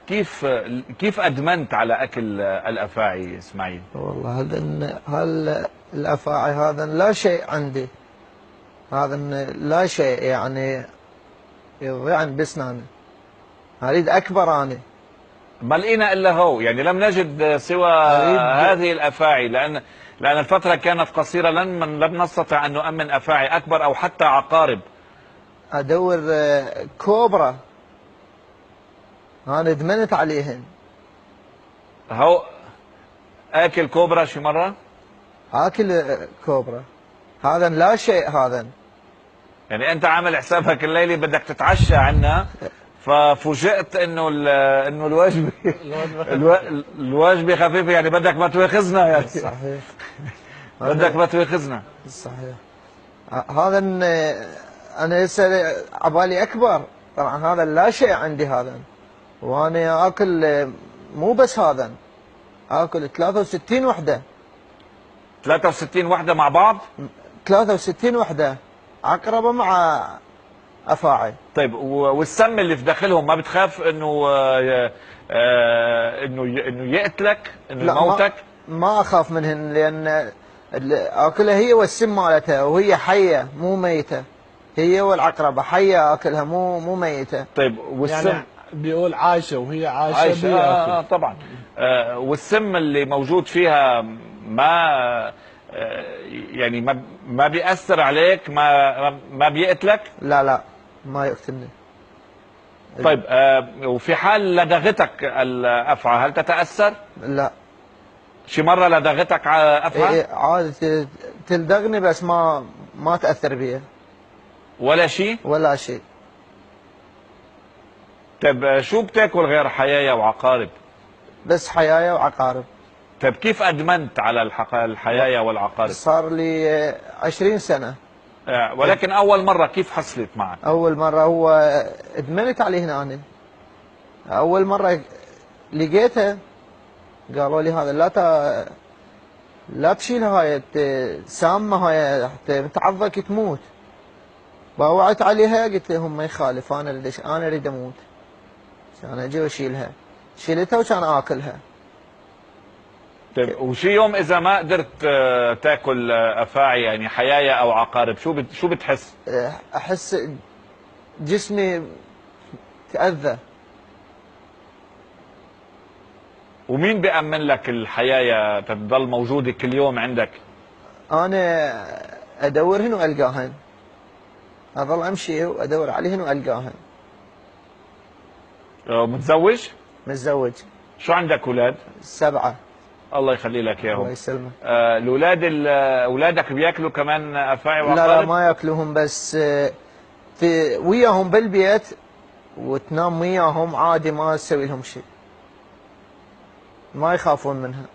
كيف ادمنت على اكل الافاعي اسماعيل؟ والله الافاعي هذا لا شيء عندي، هذا لا شيء يعني يضيع بسناني، اريد اكبر انا. ما لقينا الا هو، يعني لم نجد سوى اريد هذه الافاعي، لان الفتره كانت قصيره، لم نستطع ان نؤمن افاعي اكبر او حتى عقارب. ادور كوبرا، انا ادمنت عليهن. هو اكل كوبرا شي مره؟ اكل كوبرا هذا لا شيء هذا. يعني انت عامل حسابك الليله بدك تتعشى عنا، ففوجئت انه الوجبه الوجبه خفيفه، يعني بدك ما تواخذنا يعني. صحيح. بدك ما تواخذنا. صحيح. هذا انا هسه عبالي اكبر، طبعا هذا لا شيء عندي هذا، وانا اكل مو بس هذا، اكل 63 وحده. 63 وحده مع بعض؟ 63 وحده عقربه مع افاعي. طيب والسم اللي في داخلهم ما بتخاف انه انه يقتلك، انه يموتك؟ ما اخاف منهن، لان اكلها هي والسم مالتها، وهي حيه مو ميته، هي والعقربه حيه اكلها مو ميته. طيب والسم يعني بيقول عايشه وهي عايشه طبعا. والسم اللي موجود فيها ما يعني ما بيأثر عليك، ما بيقتلك؟ لا ما يقتلني. طيب وفي حال لدغتك الافعى هل تتأثر؟ لا. شي مرة لدغتك افعى؟ إيه عادي تلدغني، بس ما تأثر بيها ولا شيء؟ ولا شيء. طيب شو بتاكل غير حيايا وعقارب؟ بس حيايا وعقارب. طيب كيف ادمنت على الحيايا والعقارب؟ صار لي 20 سنة. ولكن اول مرة كيف حصلت معك؟ اول مرة هو ادمنت عليه هنا أنا. اول مرة لقيتها قالوا لي هذا لا تشيلها، هاي سامة، هاي حتى تعضك تموت. باوعت عليها قلت لهم ما يخالف، انا اريد اموت، كان اجي واشيلها. شيلتها وكان اكلها. طيب وشي يوم اذا ما قدرت تاكل افاعي يعني حيايا او عقارب، شو بتحس؟ احس جسمي تأذى. ومين بيأمن لك الحيايا تضل موجودة كل يوم عندك؟ انا ادورهن والقاهن، اظل امشي وادور عليهن والقاهن. متزوج؟ متزوج. شو عندك اولاد؟ 7. الله يخلي لك اياهم. الله يسلمك. الاولاد اولادك بياكلوا كمان افاعي وعقارب؟ لا ما ياكلوهم، بس وياهم بالبيت وتنام وياهم عادي، ما تسوي لهم شيء، ما يخافون منها.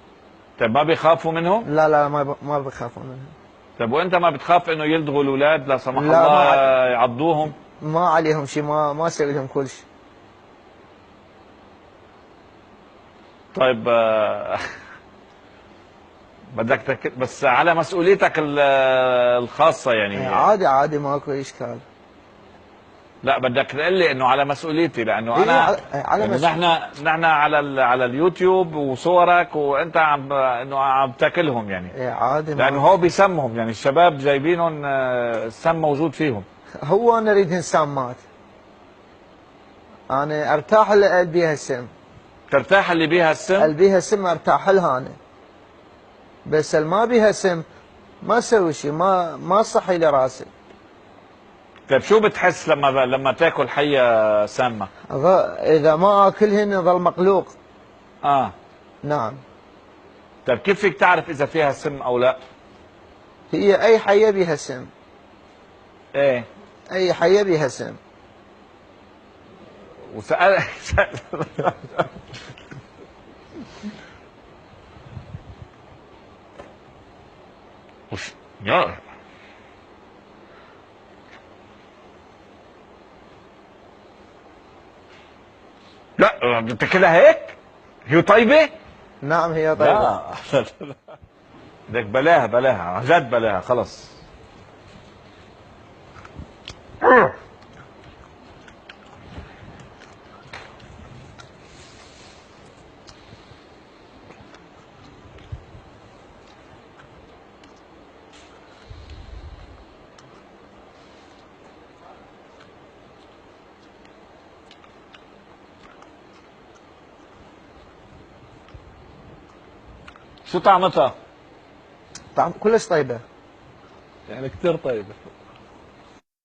طيب ما بيخافوا منهم؟ لا ما بيخافون منها. طيب وانت ما بتخاف انه يلدغوا الاولاد لا سمح لا الله يعضوهم؟ ما عليهم شيء، ما اسوي لهم كل شيء. طيب بدك بس على مسؤوليتك الخاصة يعني. عادي ماكو اشكال. لا بدك تقول لي انه على مسؤوليتي، لانه انا على يعني نحن على اليوتيوب وصورك وانت عم تاكلهم يعني. عادي، لانه هو بيسمهم، يعني الشباب جايبينهم السم موجود فيهم. هو انا اريد سامات، انا ارتاح اللي بيها السم. ترتاح اللي بيها السم؟ اللي بيها السم ارتاح لها انا، بس اللي ما بيها سم ما اسوي شيء، ما صحي لي راسي. طيب شو بتحس لما تاكل حيه سامه؟ اذا ما اكلهن ظل مقلوق. نعم. طيب كيف فيك تعرف اذا فيها سم او لا؟ هي اي حيه بيها سم. ايه اي حيه بيها سم. وسأل يا لا بتاكلها هيك؟ هي طيبة؟ نعم هي طيبة. بدك بلاها عن جد بلاها خلص. شو طعمتها؟ طعم كلش طيبه. يعني كثير طيبه.